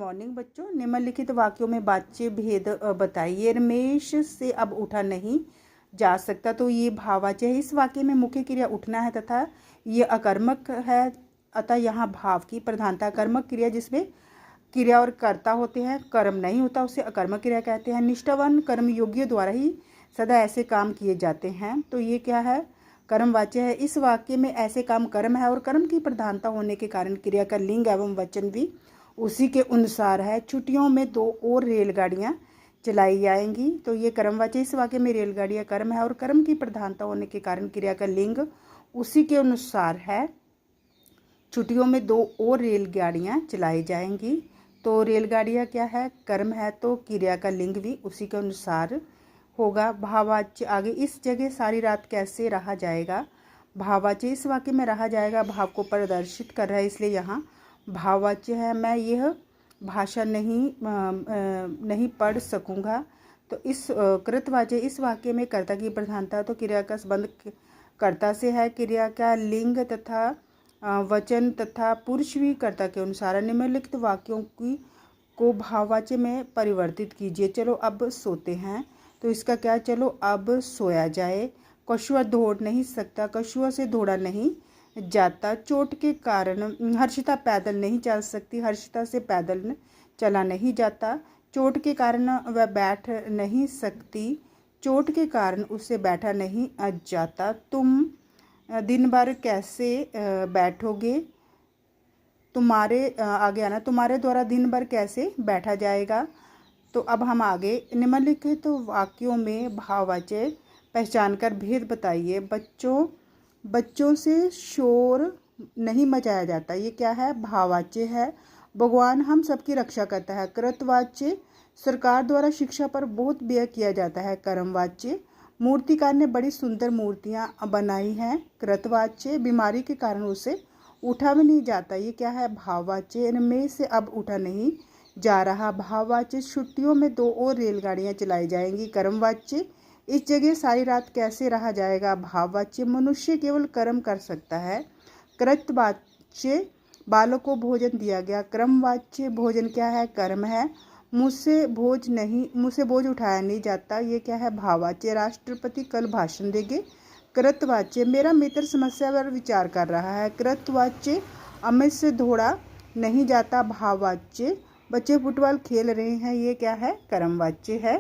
Morning बच्चों। निम्नलिखित वाक्यों में वाच्य भेद बताइए। रमेश से अब उठा नहीं जा सकता, तो ये भाववाच्य है। इस वाक्य में मुख्य क्रिया उठना है तथा ये अकर्मक है, अतः यहाँ भाव की प्रधानता। कर्मक क्रिया जिसमें क्रिया और कर्ता होते हैं, कर्म नहीं होता, उसे अकर्मक क्रिया कहते हैं। निष्ठावान कर्मयोगियों द्वारा ही सदा ऐसे काम किए जाते हैं, तो ये क्या है? कर्मवाच्य है। इस वाक्य में ऐसे काम कर्म है और कर्म की प्रधानता होने के कारण क्रिया का लिंग एवं वचन भी उसी के अनुसार है। छुट्टियों में 2 और रेलगाड़ियां चलाई जाएंगी, तो ये कर्मवाच्य। इस वाक्य में रेलगाड़ियां कर्म है और कर्म की प्रधानता होने के कारण क्रिया का लिंग उसी के अनुसार है। छुट्टियों में 2 और रेलगाड़ियां चलाई जाएंगी, तो रेलगाड़ियां क्या है? कर्म है, तो क्रिया का लिंग भी उसी के अनुसार होगा। भाववाच्य आगे, इस जगह सारी रात कैसे रहा जाएगा? भाववाच्य इस वाक्य में रहा जाएगा भाव को प्रदर्शित कर रहा है, इसलिए यहाँ भाववाच्य है। मैं यह भाषा नहीं पढ़ सकूँगा, तो इस कृतवाच्य इस वाक्य में कर्ता की प्रधानता, तो क्रिया का संबंध कर्ता से है। क्रिया का लिंग तथा वचन तथा पुरुष भी कर्ता के अनुसार। निम्नलिखित वाक्यों को भाववाच्य में परिवर्तित कीजिए। चलो अब सोते हैं, तो इसका क्या? चलो अब सोया जाए। कछुआ दौड़ नहीं सकता, कछुआ से दौड़ा नहीं जाता। चोट के कारण हर्षिता पैदल नहीं चल सकती, हर्षिता से पैदल चला नहीं जाता। चोट के कारण वह बैठ नहीं सकती, चोट के कारण उसे बैठा नहीं जाता। तुम दिन भर कैसे बैठोगे? तुम्हारे आगे आना, तुम्हारे द्वारा दिन भर कैसे बैठा जाएगा? तो अब हम आगे निम्नलिखित तो वाक्यों में भाववाच्य पहचान कर भेद बताइए। बच्चों से शोर नहीं मचाया जाता, ये क्या है? भाववाच्य है। भगवान हम सबकी रक्षा करता है, कृतवाच्य। सरकार द्वारा शिक्षा पर बहुत व्यय किया जाता है, कर्मवाच्य। मूर्तिकार ने बड़ी सुंदर मूर्तियां बनाई हैं, कृतवाच्य। बीमारी के कारण उसे उठा भी नहीं जाता, ये क्या है? भाववाच्य। इनमें से अब उठा नहीं जा रहा, भाववाच्य। छुट्टियों में 2 और रेलगाड़ियां चलाई जाएंगी, कर्मवाच्य। इस जगह सारी रात कैसे रहा जाएगा? भाववाच्य। मनुष्य केवल कर्म कर सकता है, कृतवाच्य। बालक को भोजन दिया गया, क्रमवाच्य। भोजन क्या है? कर्म है। मुझसे बोझ उठाया नहीं जाता, ये क्या है? भाववाच्य। राष्ट्रपति कल भाषण देंगे, कृतवाच्य। मेरा मित्र समस्या पर विचार कर रहा है, कृतवाच्य। अमित से दौड़ा नहीं जाता, भाववाच्य। बच्चे फुटबॉल खेल रहे हैं, ये क्या है? कर्मवाच्य है।